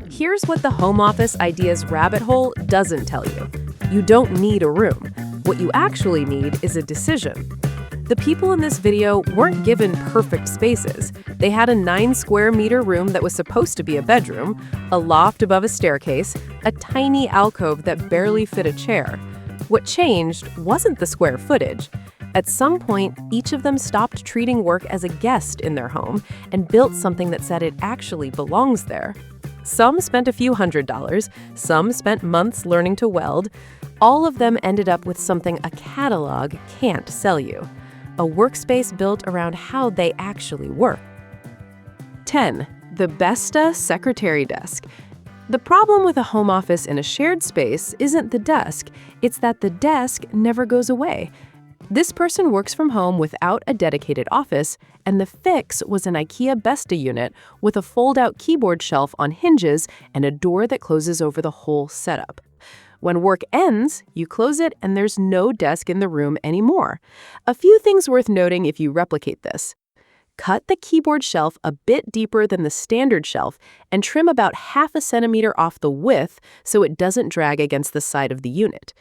Here's what the home office ideas rabbit hole doesn't tell you. You don't need a room. What you actually need is a decision. The people in this video weren't given perfect spaces. They had a 9-square-meter room that was supposed to be a bedroom, a loft above a staircase, a tiny alcove that barely fit a chair. What changed wasn't the square footage. At some point, each of them stopped treating work as a guest in their home and built something that said it actually belongs there. Some spent a few $100s, some spent months learning to weld. All of them ended up with something a catalog can't sell you. A workspace built around how they actually work. 10. The Besta Secretary Desk. The problem with a home office in a shared space isn't the desk, it's that the desk never goes away. This person works from home without a dedicated office, and the fix was an IKEA Besta unit with a fold-out keyboard shelf on hinges and a door that closes over the whole setup. When work ends, you close it and there's no desk in the room anymore. A few things worth noting if you replicate this. Cut the keyboard shelf a bit deeper than the standard shelf and trim about half a centimeter off the width so it doesn't drag against the side of the unit.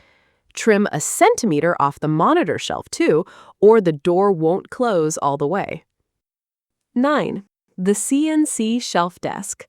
Trim a centimeter off the monitor shelf too, or the door won't close all the way. 9. The CNC Shelf Desk.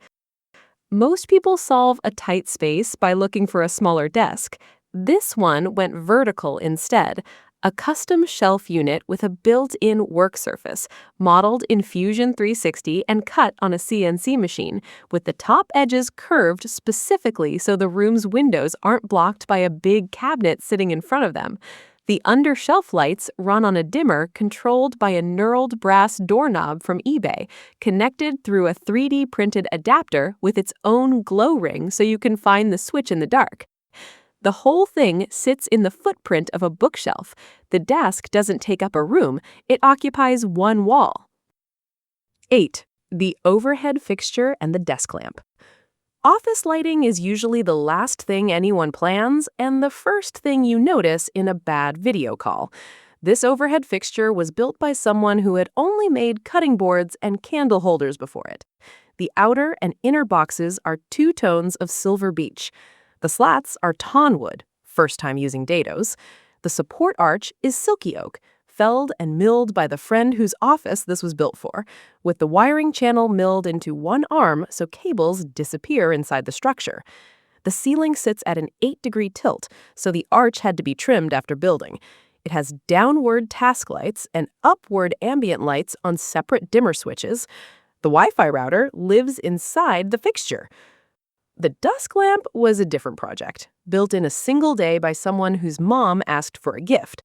Most people solve a tight space by looking for a smaller desk. This one went vertical instead. A custom shelf unit with a built-in work surface, modeled in Fusion 360 and cut on a CNC machine, with the top edges curved specifically so the room's windows aren't blocked by a big cabinet sitting in front of them. The under-shelf lights run on a dimmer controlled by a knurled brass doorknob from eBay, connected through a 3D printed adapter with its own glow ring so you can find the switch in the dark. The whole thing sits in the footprint of a bookshelf. The desk doesn't take up a room, it occupies one wall. 8. The overhead fixture and the desk lamp. Office lighting is usually the last thing anyone plans and the first thing you notice in a bad video call. This overhead fixture was built by someone who had only made cutting boards and candle holders before it. The outer and inner boxes are 2 tones of silver beech. The slats are tonwood, first time using dados. The support arch is silky oak, felled and milled by the friend whose office this was built for, with the wiring channel milled into one arm so cables disappear inside the structure. The ceiling sits at an 8-degree tilt, so the arch had to be trimmed after building. It has downward task lights and upward ambient lights on separate dimmer switches. The Wi-Fi router lives inside the fixture. The desk lamp was a different project, built in a single day by someone whose mom asked for a gift.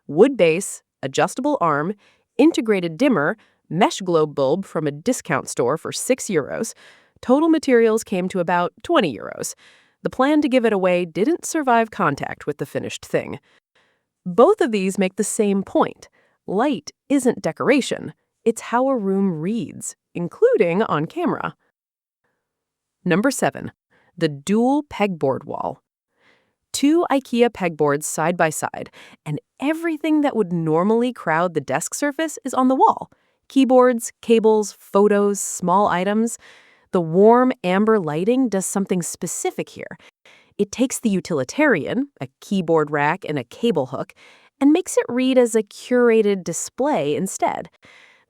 Wood base, adjustable arm, integrated dimmer, mesh globe bulb from a discount store for €6. Total materials came to about €20. The plan to give it away didn't survive contact with the finished thing. Both of these make the same point. Light isn't decoration. It's how a room reads, including on camera. Number 7. The dual pegboard wall. 2 IKEA pegboards side by side, and everything that would normally crowd the desk surface is on the wall. Keyboards, cables, photos, small items. The warm amber lighting does something specific here. It takes the utilitarian, a keyboard rack and a cable hook, and makes it read as a curated display instead.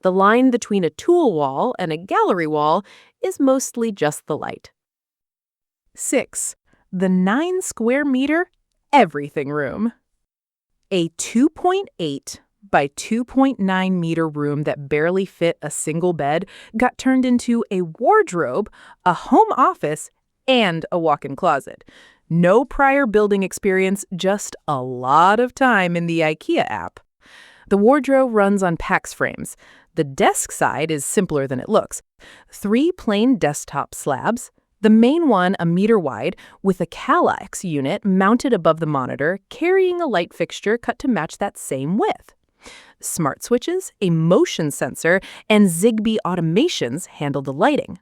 The line between a tool wall and a gallery wall is mostly just the light. 6. The 9-square-meter everything room. A 2.8 by 2.9 meter room that barely fit a single bed got turned into a wardrobe, a home office, and a walk-in closet. No prior building experience, just a lot of time in the IKEA app. The wardrobe runs on PAX frames. The desk side is simpler than it looks. 3 plain desktop slabs, the main one a meter wide with a Kallax unit mounted above the monitor carrying a light fixture cut to match that same width. Smart switches, a motion sensor, and Zigbee automations handle the lighting.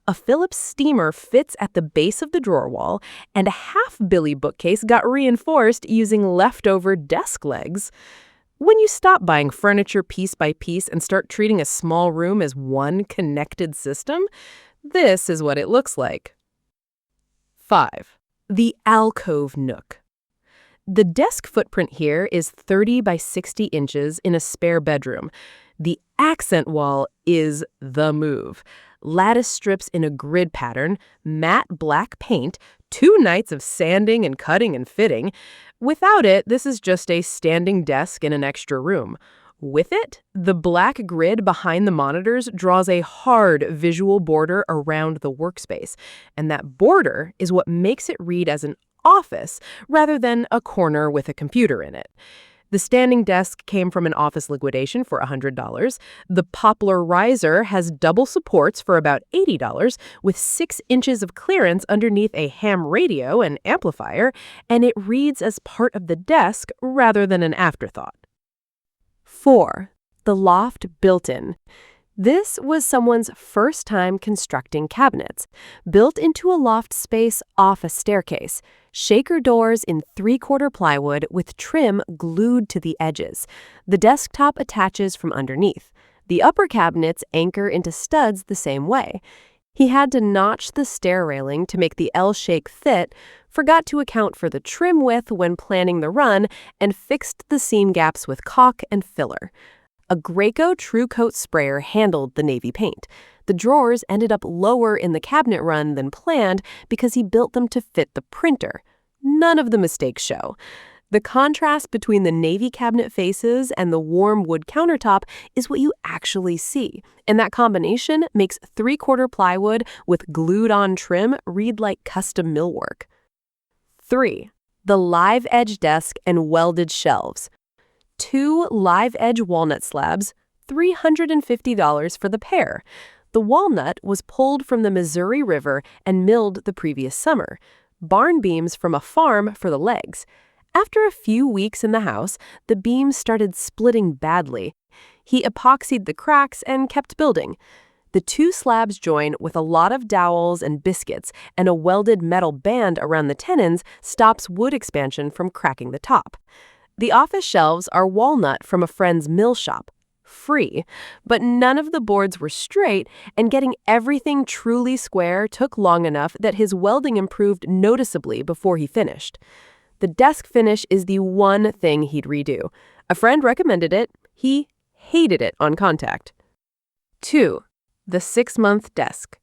A Philips steamer fits at the base of the drawer wall, and a half-billy bookcase got reinforced using leftover desk legs. When you stop buying furniture piece by piece and start treating a small room as one connected system, this is what it looks like. 5. The Alcove Nook. The desk footprint here is 30 by 60 inches in a spare bedroom. The accent wall is the move. Lattice strips in a grid pattern, matte black paint, 2 nights of sanding and cutting and fitting. Without it, this is just a standing desk in an extra room. With it, the black grid behind the monitors draws a hard visual border around the workspace, and that border is what makes it read as an office rather than a corner with a computer in it. The standing desk came from an office liquidation for $100. The poplar riser has double supports for about $80 with 6 inches of clearance underneath a ham radio and amplifier, and it reads as part of the desk rather than an afterthought. 4. The Loft Built-In. This was someone's first time constructing cabinets, built into a loft space off a staircase. Shaker doors in 3/4 plywood with trim glued to the edges. The desktop attaches from underneath. The upper cabinets anchor into studs the same way. He had to notch the stair railing to make the L-shape fit, forgot to account for the trim width when planning the run, and fixed the seam gaps with caulk and filler. A Graco True Coat sprayer handled the navy paint. The drawers ended up lower in the cabinet run than planned because he built them to fit the printer. None of the mistakes show. The contrast between the navy cabinet faces and the warm wood countertop is what you actually see, and that combination makes 3/4 plywood with glued-on trim read like custom millwork. 3. The Live Edge Desk and Welded Shelves. 2 live edge walnut slabs, $350 for the pair. The walnut was pulled from the Missouri River and milled the previous summer. Barn beams from a farm for the legs. After a few weeks in the house, the beams started splitting badly. He epoxied the cracks and kept building. The 2 slabs join with a lot of dowels and biscuits, and a welded metal band around the tenons stops wood expansion from cracking the top. The office shelves are walnut from a friend's mill shop. Free, but none of the boards were straight, and getting everything truly square took long enough that his welding improved noticeably before he finished. The desk finish is the one thing he'd redo. A friend recommended it. He hated it on contact. 2. The 6-month desk.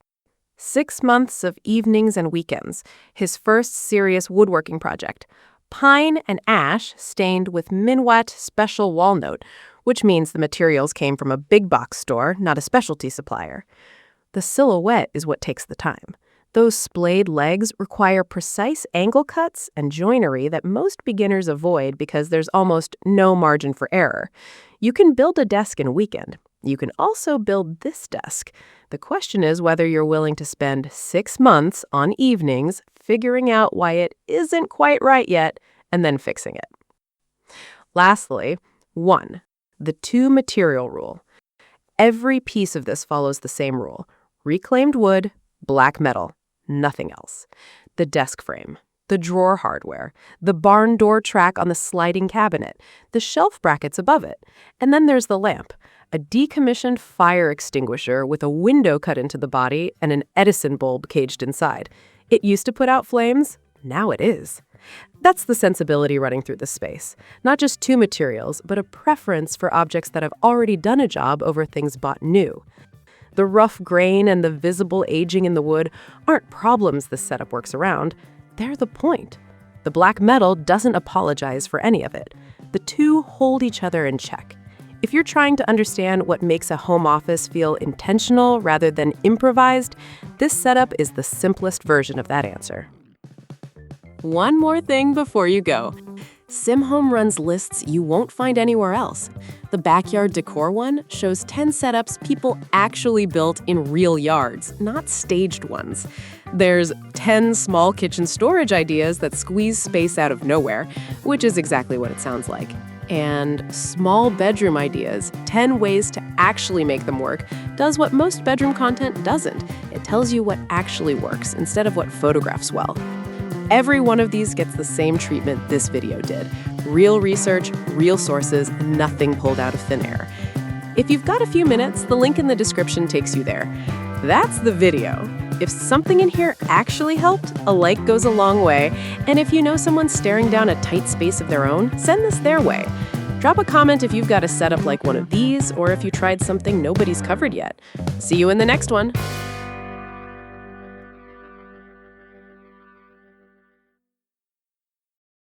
6 months of evenings and weekends. His first serious woodworking project. Pine and ash stained with Minuet Special Walnut, which means the materials came from a big box store, not a specialty supplier. The silhouette is what takes the time. Those splayed legs require precise angle cuts and joinery that most beginners avoid because there's almost no margin for error. You can build a desk in a weekend. You can also build this desk. The question is whether you're willing to spend 6 months on evenings figuring out why it isn't quite right yet and then fixing it. Lastly, 1. The 2 material rule. Every piece of this follows the same rule. Reclaimed wood, black metal, nothing else. The desk frame, the drawer hardware, the barn door track on the sliding cabinet, the shelf brackets above it, and then there's the lamp, a decommissioned fire extinguisher with a window cut into the body and an Edison bulb caged inside. It used to put out flames, now it is. That's the sensibility running through this space. Not just 2 materials, but a preference for objects that have already done a job over things bought new. The rough grain and the visible aging in the wood aren't problems this setup works around. They're the point. The black metal doesn't apologize for any of it. The 2 hold each other in check. If you're trying to understand what makes a home office feel intentional rather than improvised, this setup is the simplest version of that answer. One more thing before you go. SimHome runs lists you won't find anywhere else. The backyard decor one shows 10 setups people actually built in real yards, not staged ones. There's 10 small kitchen storage ideas that squeeze space out of nowhere, which is exactly what it sounds like. And small bedroom ideas, 10 ways to actually make them work, does what most bedroom content doesn't. It tells you what actually works instead of what photographs well. Every one of these gets the same treatment this video did. Real research, real sources, nothing pulled out of thin air. If you've got a few minutes, the link in the description takes you there. That's the video. If something in here actually helped, a like goes a long way. And if you know someone staring down a tight space of their own, send this their way. Drop a comment if you've got a setup like one of these, or if you tried something nobody's covered yet. See you in the next one.